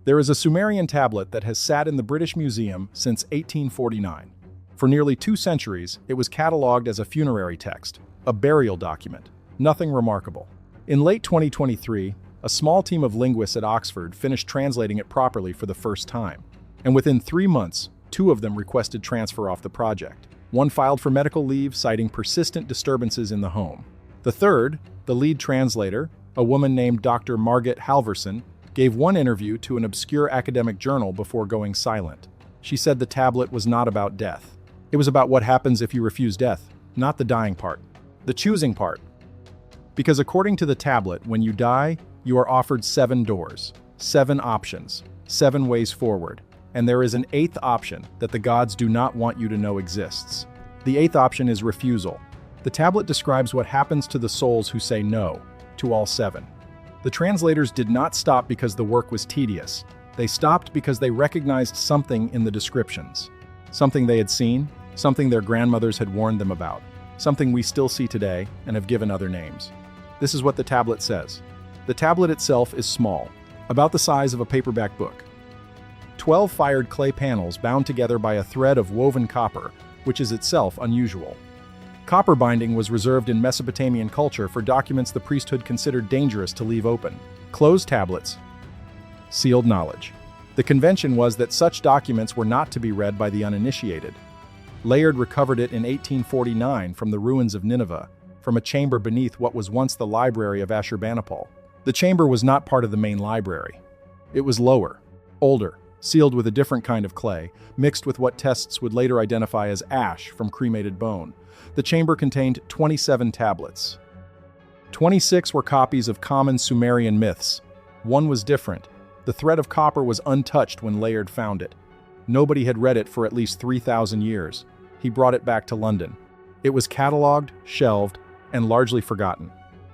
There is a Sumerian tablet that has sat in the British Museum since 1849. For nearly 2 centuries, it was catalogued as a funerary text, a burial document. Nothing remarkable. In late 2023, a small team of linguists at Oxford finished translating it properly for the first time. And within 3 months, 2 of them requested transfer off the project. One filed for medical leave, citing persistent disturbances in the home. The third, the lead translator, a woman named Dr. Margit Halvorsen, gave one interview to an obscure academic journal before going silent. She said the tablet was not about death. It was about what happens if you refuse death, not the dying part, the choosing part. Because according to the tablet, when you die, you are offered 7 doors, 7 options, 7 ways forward, and there is an 8th option that the gods do not want you to know exists. The 8th option is refusal. The tablet describes what happens to the souls who say no to all 7. The translators did not stop because the work was tedious. They stopped because they recognized something in the descriptions. Something they had seen, something their grandmothers had warned them about, something we still see today and have given other names. This is what the tablet says. The tablet itself is small, about the size of a paperback book. 12 fired clay panels bound together by a thread of woven copper, which is itself unusual. Copper binding was reserved in Mesopotamian culture for documents the priesthood considered dangerous to leave open. Closed tablets, sealed knowledge. The convention was that such documents were not to be read by the uninitiated. Layard recovered it in 1849 from the ruins of Nineveh, from a chamber beneath what was once the library of Ashurbanipal. The chamber was not part of the main library. It was lower, older, sealed with a different kind of clay, mixed with what tests would later identify as ash from cremated bone. The chamber contained 27 tablets. 26 were copies of common Sumerian myths. One was different. The thread of copper was untouched when Layard found it. Nobody had read it for at least 3,000 years. He brought it back to London. It was catalogued, shelved, and largely forgotten.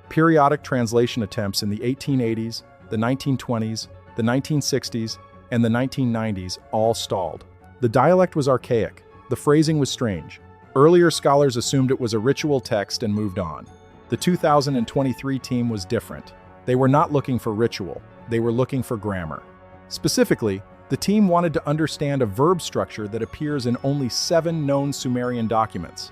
Periodic translation attempts in the 1880s, the 1920s, the 1960s, and the 1990s all stalled. The dialect was archaic. The phrasing was strange. Earlier scholars assumed it was a ritual text and moved on. The 2023 team was different. They were not looking for ritual. They were looking for grammar. Specifically, the team wanted to understand a verb structure that appears in only 7 known Sumerian documents.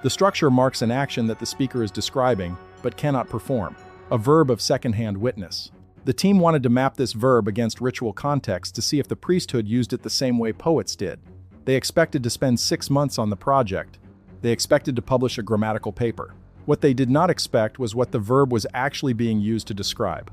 The structure marks an action that the speaker is describing but cannot perform, a verb of second-hand witness. The team wanted to map this verb against ritual context to see if the priesthood used it the same way poets did. They expected to spend 6 months on the project. They expected to publish a grammatical paper. What they did not expect was what the verb was actually being used to describe.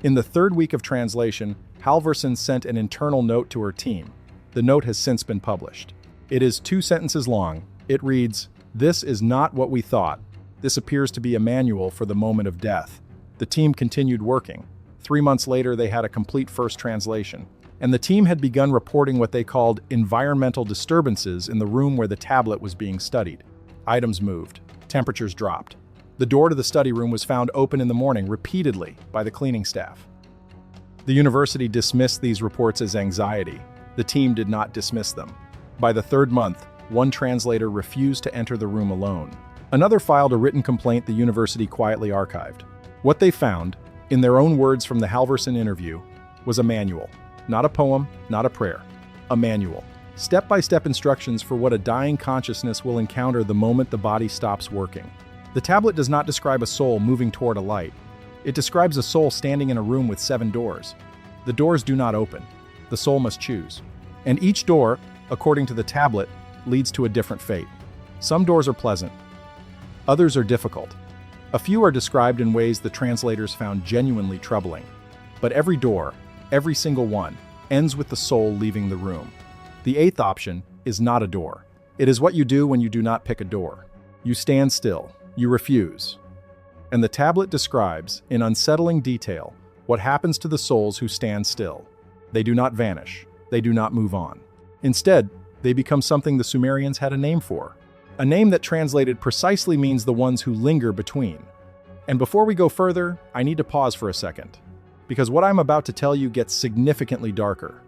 In the 3rd week of translation, Halvorsen sent an internal note to her team. The note has since been published. It is 2 sentences long. It reads, "This is not what we thought. This appears to be a manual for the moment of death." The team continued working. 3 months later, they had a complete first translation. And the team had begun reporting what they called environmental disturbances in the room where the tablet was being studied. Items moved. Temperatures dropped. The door to the study room was found open in the morning repeatedly by the cleaning staff. The university dismissed these reports as anxiety. The team did not dismiss them. By the 3rd month, one translator refused to enter the room alone. Another filed a written complaint the university quietly archived. What they found, in their own words from the Halvorsen interview, was a manual. Not a poem, not a prayer. A manual. Step-by-step instructions for what a dying consciousness will encounter the moment the body stops working. The tablet does not describe a soul moving toward a light. It describes a soul standing in a room with 7 doors. The doors do not open. The soul must choose. And each door, according to the tablet, leads to a different fate. Some doors are pleasant. Others are difficult. A few are described in ways the translators found genuinely troubling. But every door, every single one, ends with the soul leaving the room. The 8th option is not a door. It is what you do when you do not pick a door. You stand still. You refuse. And the tablet describes, in unsettling detail, what happens to the souls who stand still. They do not vanish. They do not move on. Instead, they become something the Sumerians had a name for. A name that translated precisely means the ones who linger between. And before we go further, I need to pause for a second, because what I'm about to tell you gets significantly darker.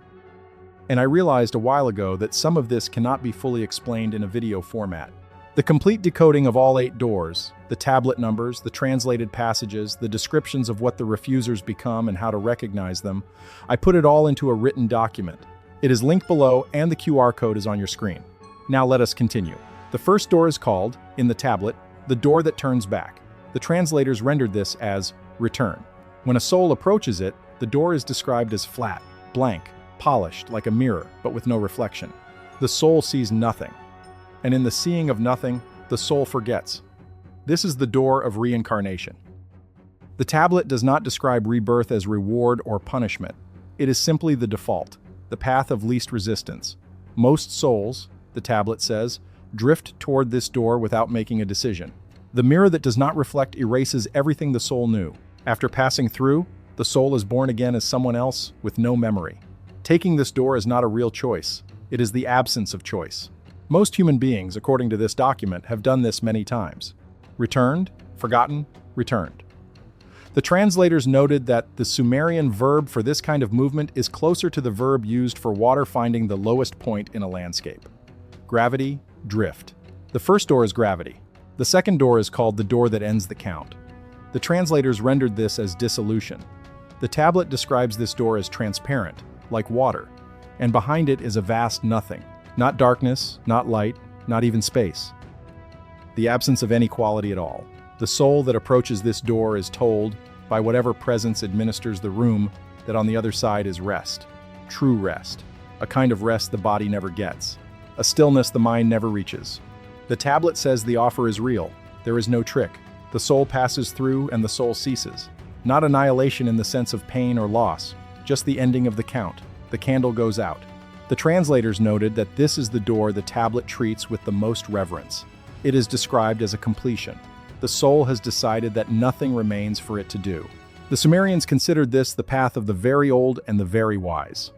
And I realized a while ago that some of this cannot be fully explained in a video format. The complete decoding of all 8 doors, the tablet numbers, the translated passages, the descriptions of what the refusers become and how to recognize them, I put it all into a written document. It is linked below and the QR code is on your screen. Now let us continue. The first door is called, in the tablet, the door that turns back. The translators rendered this as return. When a soul approaches it, the door is described as flat, blank, polished like a mirror, but with no reflection. The soul sees nothing. And in the seeing of nothing, the soul forgets. This is the door of reincarnation. The tablet does not describe rebirth as reward or punishment. It is simply the default, the path of least resistance. Most souls, the tablet says, drift toward this door without making a decision. The mirror that does not reflect erases everything the soul knew. After passing through, the soul is born again as someone else with no memory. Taking this door is not a real choice. It is the absence of choice. Most human beings, according to this document, have done this many times. Returned, forgotten, returned. The translators noted that the Sumerian verb for this kind of movement is closer to the verb used for water finding the lowest point in a landscape. Gravity, drift. The first door is gravity. The second door is called the door that ends the count. The translators rendered this as dissolution. The tablet describes this door as transparent, like water, and behind it is a vast nothing. Not darkness, not light, not even space. The absence of any quality at all. The soul that approaches this door is told, by whatever presence administers the room, that on the other side is rest. True rest. A kind of rest the body never gets. A stillness the mind never reaches. The tablet says the offer is real. There is no trick. The soul passes through and the soul ceases. Not annihilation in the sense of pain or loss, just the ending of the count. The candle goes out. The translators noted that this is the door the tablet treats with the most reverence. It is described as a completion. The soul has decided that nothing remains for it to do. The Sumerians considered this the path of the very old and the very wise.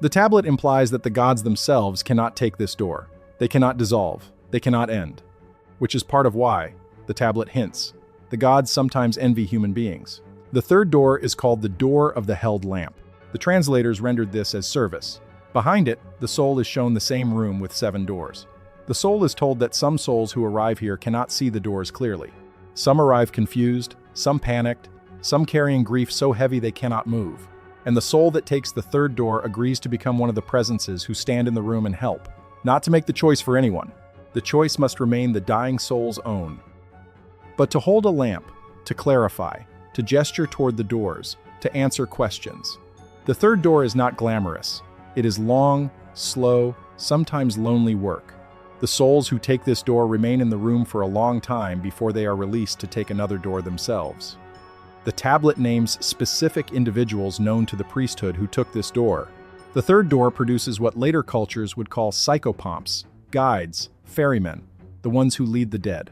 The tablet implies that the gods themselves cannot take this door. They cannot dissolve. They cannot end. Which is part of why, the tablet hints, the gods sometimes envy human beings. The third door is called the door of the held lamp. The translators rendered this as service. Behind it, the soul is shown the same room with 7 doors. The soul is told that some souls who arrive here cannot see the doors clearly. Some arrive confused, some panicked, some carrying grief so heavy they cannot move. And the soul that takes the third door agrees to become one of the presences who stand in the room and help, not to make the choice for anyone. The choice must remain the dying soul's own. But to hold a lamp, to clarify, to gesture toward the doors, to answer questions. The third door is not glamorous. It is long, slow, sometimes lonely work. The souls who take this door remain in the room for a long time before they are released to take another door themselves. The tablet names specific individuals known to the priesthood who took this door. The third door produces what later cultures would call psychopomps, guides, ferrymen, the ones who lead the dead.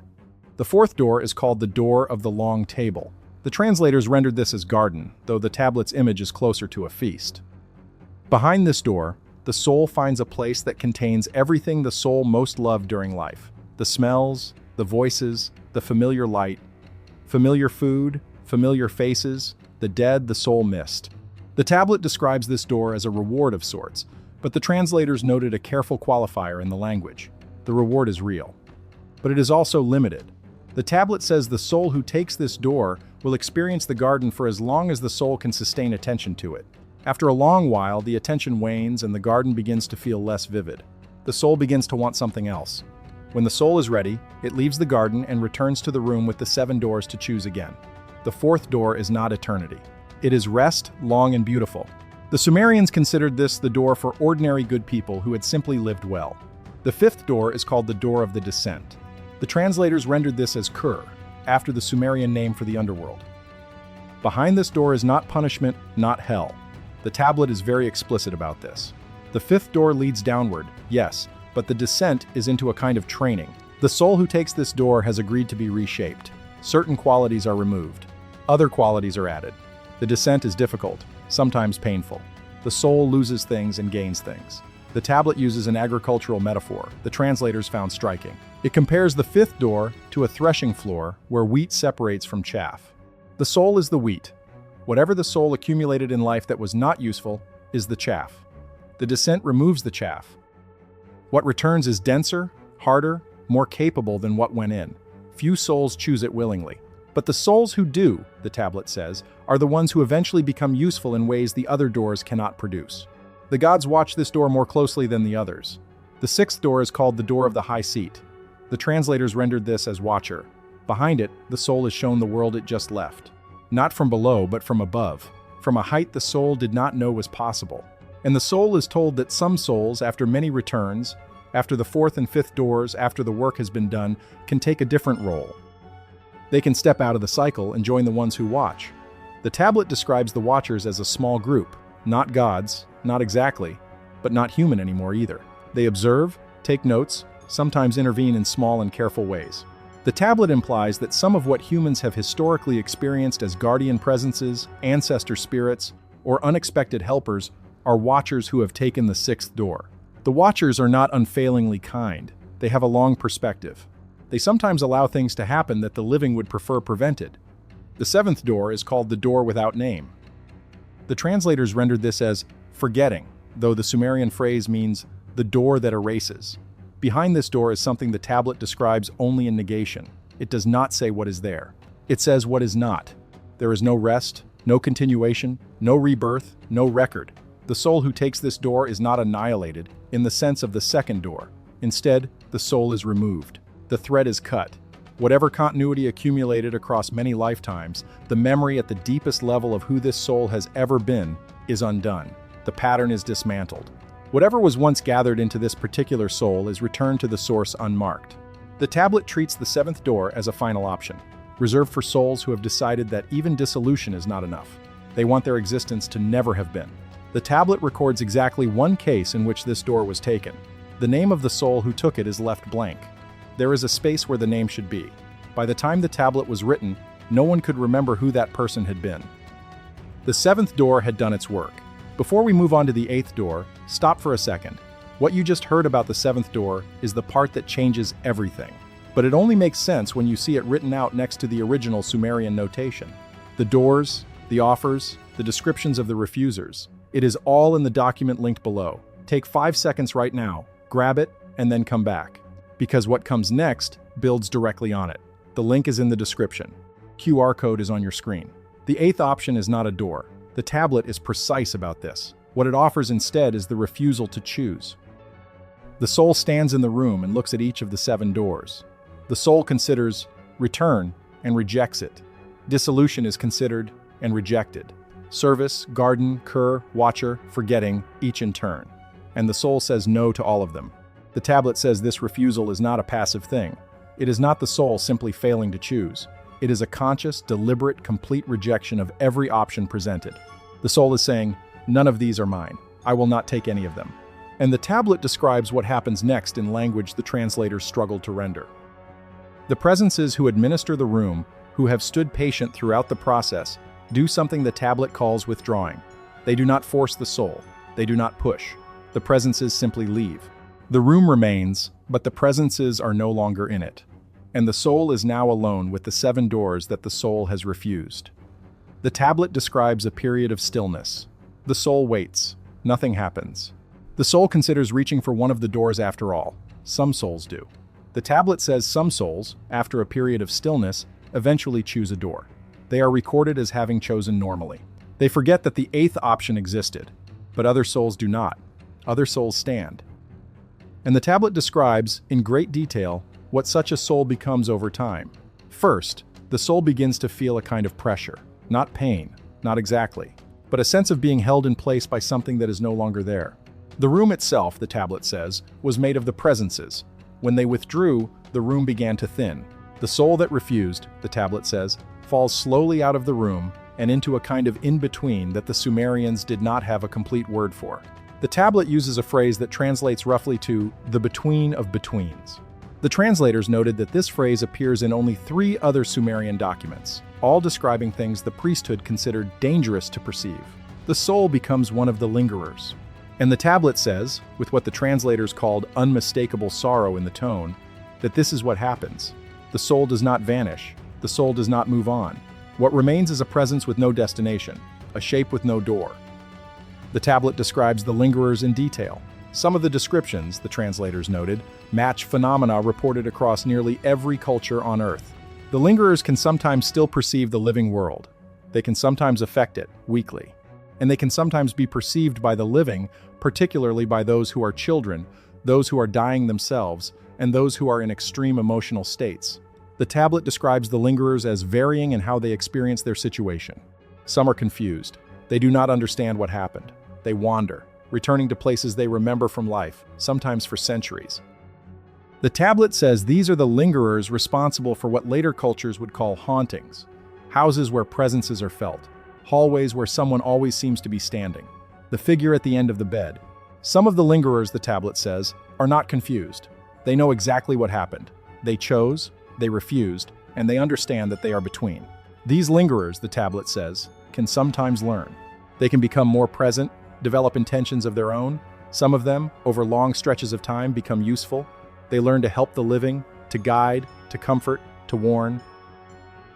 The fourth door is called the door of the long table. The translators rendered this as garden, though the tablet's image is closer to a feast. Behind this door, the soul finds a place that contains everything the soul most loved during life. The smells, the voices, the familiar light, familiar food, familiar faces, the dead the soul missed. The tablet describes this door as a reward of sorts, but the translators noted a careful qualifier in the language. The reward is real. But it is also limited. The tablet says the soul who takes this door will experience the garden for as long as the soul can sustain attention to it. After a long while, the attention wanes and the garden begins to feel less vivid. The soul begins to want something else. When the soul is ready, it leaves the garden and returns to the room with the 7 doors to choose again. The fourth door is not eternity. It is rest, long and beautiful. The Sumerians considered this the door for ordinary good people who had simply lived well. The fifth door is called the door of the descent. The translators rendered this as Kur, after the Sumerian name for the underworld. Behind this door is not punishment, not hell. The tablet is very explicit about this. The fifth door leads downward, yes, but the descent is into a kind of training. The soul who takes this door has agreed to be reshaped. Certain qualities are removed. Other qualities are added. The descent is difficult, sometimes painful. The soul loses things and gains things. The tablet uses an agricultural metaphor the translators found striking. It compares the fifth door to a threshing floor where wheat separates from chaff. The soul is the wheat. Whatever the soul accumulated in life that was not useful is the chaff. The descent removes the chaff. What returns is denser, harder, more capable than what went in. Few souls choose it willingly. But the souls who do, the tablet says, are the ones who eventually become useful in ways the other doors cannot produce. The gods watch this door more closely than the others. The sixth door is called the Door of the High Seat. The translators rendered this as Watcher. Behind it, the soul is shown the world it just left. Not from below, but from above. From a height the soul did not know was possible. And the soul is told that some souls, after many returns, after the fourth and fifth doors, after the work has been done, can take a different role. They can step out of the cycle and join the ones who watch. The tablet describes the Watchers as a small group, not gods, not exactly, but not human anymore either. They observe, take notes, sometimes intervene in small and careful ways. The tablet implies that some of what humans have historically experienced as guardian presences, ancestor spirits, or unexpected helpers are Watchers who have taken the sixth door. The Watchers are not unfailingly kind. They have a long perspective. They sometimes allow things to happen that the living would prefer prevented. The seventh door is called the Door Without Name. The translators rendered this as forgetting, though the Sumerian phrase means the door that erases. Behind this door is something the tablet describes only in negation. It does not say what is there. It says what is not. There is no rest, no continuation, no rebirth, no record. The soul who takes this door is not annihilated in the sense of the second door. Instead, the soul is removed. The thread is cut. Whatever continuity accumulated across many lifetimes, the memory at the deepest level of who this soul has ever been is undone. The pattern is dismantled. Whatever was once gathered into this particular soul is returned to the source unmarked. The tablet treats the seventh door as a final option, reserved for souls who have decided that even dissolution is not enough. They want their existence to never have been. The tablet records exactly one case in which this door was taken. The name of the soul who took it is left blank. There is a space where the name should be. By the time the tablet was written, no one could remember who that person had been. The seventh door had done its work. Before we move on to the eighth door, stop for a second. What you just heard about the seventh door is the part that changes everything. But it only makes sense when you see it written out next to the original Sumerian notation. The doors, the offers, the descriptions of the refusers. It is all in the document linked below. Take 5 seconds right now, grab it, and then come back. Because what comes next builds directly on it. The link is in the description. QR code is on your screen. The eighth option is not a door. The tablet is precise about this. What it offers instead is the refusal to choose. The soul stands in the room and looks at each of the 7 doors. The soul considers return and rejects it. Dissolution is considered and rejected. Service, garden, cur, watcher, forgetting, each in turn. And the soul says no to all of them. The tablet says this refusal is not a passive thing. It is not the soul simply failing to choose. It is a conscious, deliberate, complete rejection of every option presented. The soul is saying, none of these are mine. I will not take any of them. And the tablet describes what happens next in language the translators struggled to render. The presences who administer the room, who have stood patient throughout the process, do something the tablet calls withdrawing. They do not force the soul. They do not push. The presences simply leave. The room remains, but the presences are no longer in it. And the soul is now alone with the 7 doors that the soul has refused. The tablet describes a period of stillness. The soul waits. Nothing happens. The soul considers reaching for one of the doors after all. Some souls do. The tablet says some souls, after a period of stillness, eventually choose a door. They are recorded as having chosen normally. They forget that the 8th option existed, but other souls do not. Other souls stand. And the tablet describes, in great detail, what such a soul becomes over time. First, the soul begins to feel a kind of pressure. Not pain, not exactly, but a sense of being held in place by something that is no longer there. The room itself, the tablet says, was made of the presences. When they withdrew, the room began to thin. The soul that refused, the tablet says, falls slowly out of the room and into a kind of in-between that the Sumerians did not have a complete word for. The tablet uses a phrase that translates roughly to the between of betweens. The translators noted that this phrase appears in only 3 other Sumerian documents, all describing things the priesthood considered dangerous to perceive. The soul becomes one of the lingerers. And the tablet says, with what the translators called unmistakable sorrow in the tone, that this is what happens. The soul does not vanish. The soul does not move on. What remains is a presence with no destination, a shape with no door. The tablet describes the lingerers in detail. Some of the descriptions, the translators noted, match phenomena reported across nearly every culture on Earth. The lingerers can sometimes still perceive the living world. They can sometimes affect it, weakly. And they can sometimes be perceived by the living, particularly by those who are children, those who are dying themselves, and those who are in extreme emotional states. The tablet describes the lingerers as varying in how they experience their situation. Some are confused. They do not understand what happened. They wander, returning to places they remember from life, sometimes for centuries. The tablet says these are the lingerers responsible for what later cultures would call hauntings, houses where presences are felt, hallways where someone always seems to be standing, the figure at the end of the bed. Some of the lingerers, the tablet says, are not confused. They know exactly what happened. They chose, they refused, and they understand that they are between. These lingerers, the tablet says, can sometimes learn. They can become more present, develop intentions of their own. Some of them, over long stretches of time, become useful. They learn to help the living, to guide, to comfort, to warn.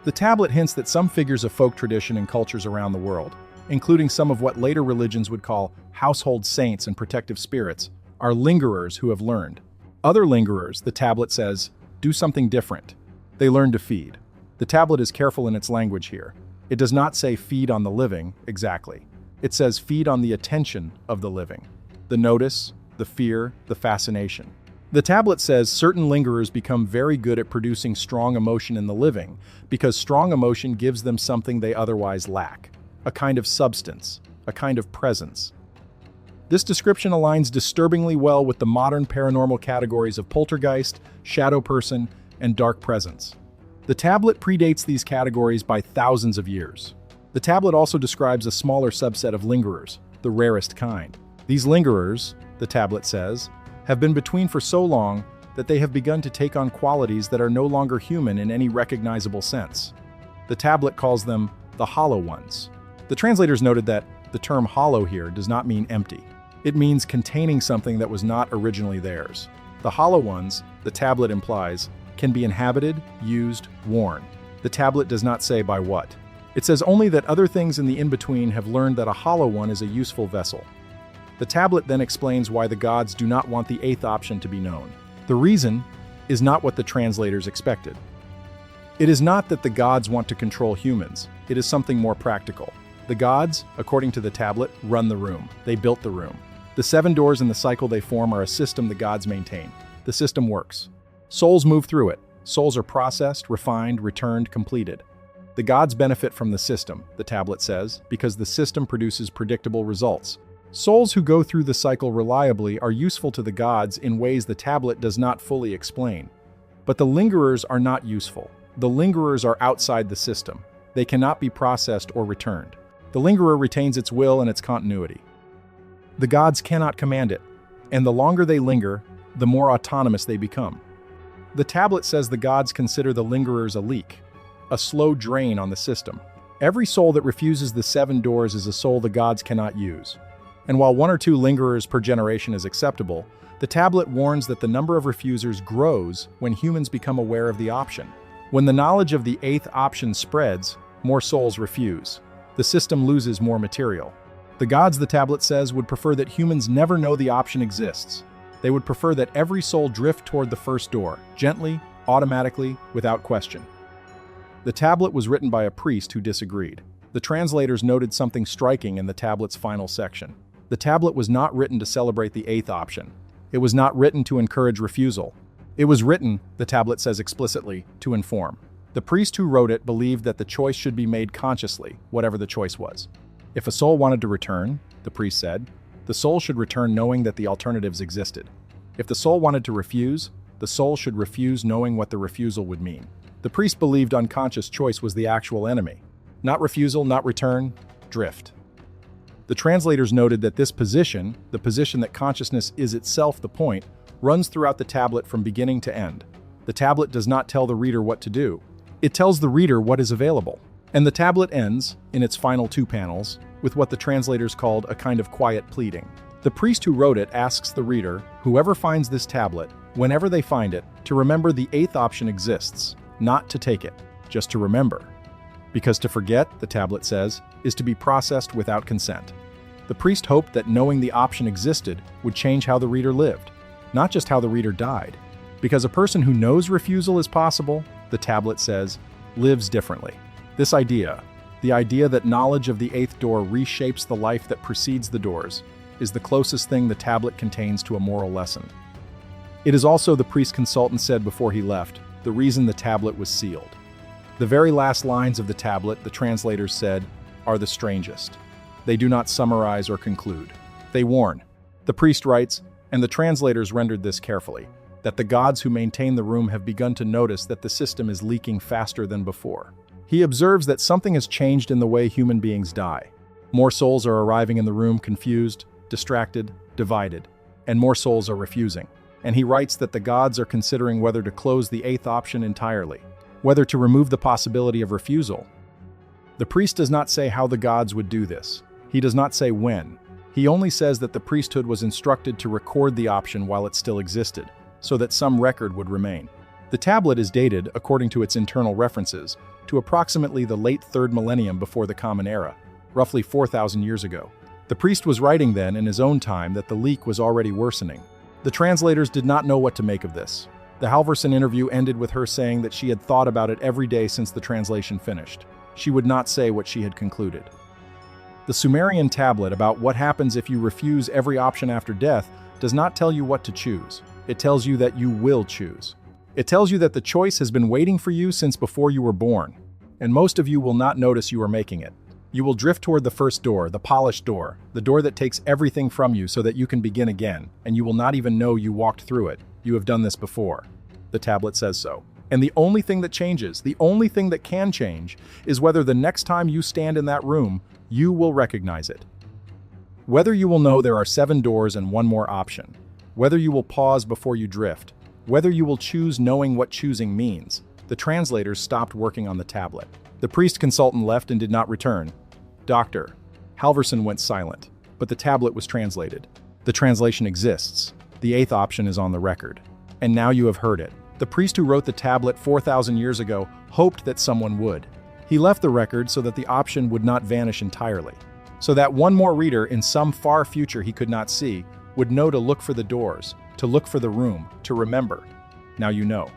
The tablet hints that some figures of folk tradition in cultures around the world, including some of what later religions would call household saints and protective spirits, are lingerers who have learned. Other lingerers, the tablet says, do something different. They learn to feed. The tablet is careful in its language here. It does not say feed on the living, exactly. It says feed on the attention of the living. The notice, the fear, the fascination. The tablet says certain lingerers become very good at producing strong emotion in the living because strong emotion gives them something they otherwise lack, a kind of substance, a kind of presence. This description aligns disturbingly well with the modern paranormal categories of poltergeist, shadow person, and dark presence. The tablet predates these categories by thousands of years. The tablet also describes a smaller subset of lingerers, the rarest kind. These lingerers, the tablet says, have been between for so long that they have begun to take on qualities that are no longer human in any recognizable sense. The tablet calls them the hollow ones. The translators noted that the term hollow here does not mean empty. It means containing something that was not originally theirs. The hollow ones, the tablet implies, can be inhabited, used, worn. The tablet does not say by what. It says only that other things in the in-between have learned that a hollow one is a useful vessel. The tablet then explains why the gods do not want the eighth option to be known. The reason is not what the translators expected. It is not that the gods want to control humans. It is something more practical. The gods, according to the tablet, run the room. They built the room. The 7 doors in the cycle they form are a system the gods maintain. The system works. Souls move through it. Souls are processed, refined, returned, completed. The gods benefit from the system, the tablet says, because the system produces predictable results. Souls who go through the cycle reliably are useful to the gods in ways the tablet does not fully explain. But the lingerers are not useful. The lingerers are outside the system. They cannot be processed or returned. The lingerer retains its will and its continuity. The gods cannot command it, and the longer they linger, the more autonomous they become. The tablet says the gods consider the lingerers a leak, a slow drain on the system. Every soul that refuses the 7 doors is a soul the gods cannot use. And while 1 or 2 lingerers per generation is acceptable, the tablet warns that the number of refusers grows when humans become aware of the option. When the knowledge of the 8th option spreads, more souls refuse. The system loses more material. The gods, the tablet says, would prefer that humans never know the option exists. They would prefer that every soul drift toward the first door, gently, automatically, without question. The tablet was written by a priest who disagreed. The translators noted something striking in the tablet's final section. The tablet was not written to celebrate the 8th option. It was not written to encourage refusal. It was written, the tablet says explicitly, to inform. The priest who wrote it believed that the choice should be made consciously, whatever the choice was. If a soul wanted to return, the priest said, the soul should return knowing that the alternatives existed. If the soul wanted to refuse, the soul should refuse knowing what the refusal would mean. The priest believed unconscious choice was the actual enemy. Not refusal, not return, drift. The translators noted that this position, the position that consciousness is itself the point, runs throughout the tablet from beginning to end. The tablet does not tell the reader what to do. It tells the reader what is available. And the tablet ends, in its final 2 panels, with what the translators called a kind of quiet pleading. The priest who wrote it asks the reader, whoever finds this tablet, whenever they find it, to remember the 8th option exists, not to take it, just to remember. Because to forget, the tablet says, is to be processed without consent. The priest hoped that knowing the option existed would change how the reader lived, not just how the reader died. Because a person who knows refusal is possible, the tablet says, lives differently. This idea, the idea that knowledge of the eighth door reshapes the life that precedes the doors, is the closest thing the tablet contains to a moral lesson. It is also, the priest consultant said before he left, the reason the tablet was sealed. The very last lines of the tablet, the translators said, are the strangest. They do not summarize or conclude. They warn. The priest writes, and the translators rendered this carefully, that the gods who maintain the room have begun to notice that the system is leaking faster than before. He observes that something has changed in the way human beings die. More souls are arriving in the room confused, distracted, divided, and more souls are refusing. And he writes that the gods are considering whether to close the eighth option entirely, whether to remove the possibility of refusal. The priest does not say how the gods would do this. He does not say when. He only says that the priesthood was instructed to record the option while it still existed, so that some record would remain. The tablet is dated, according to its internal references, to approximately the late 3rd millennium before the Common Era, roughly 4,000 years ago. The priest was writing then in his own time that the leak was already worsening. The translators did not know what to make of this. The Halvorson interview ended with her saying that she had thought about it every day since the translation finished. She would not say what she had concluded. The Sumerian tablet about what happens if you refuse every option after death does not tell you what to choose. It tells you that you will choose. It tells you that the choice has been waiting for you since before you were born, and most of you will not notice you are making it. You will drift toward the first door, the polished door, the door that takes everything from you so that you can begin again, and you will not even know you walked through it. You have done this before. The tablet says so. And the only thing that changes, the only thing that can change, is whether the next time you stand in that room, you will recognize it. Whether you will know there are 7 doors and one more option. Whether you will pause before you drift. Whether you will choose knowing what choosing means. The translators stopped working on the tablet. The priest consultant left and did not return. Doctor. Halvorson went silent, but the tablet was translated. The translation exists. The 8th option is on the record. And now you have heard it. The priest who wrote the tablet 4,000 years ago hoped that someone would. He left the record so that the option would not vanish entirely. So that one more reader in some far future he could not see would know to look for the doors, to look for the room, to remember. Now you know.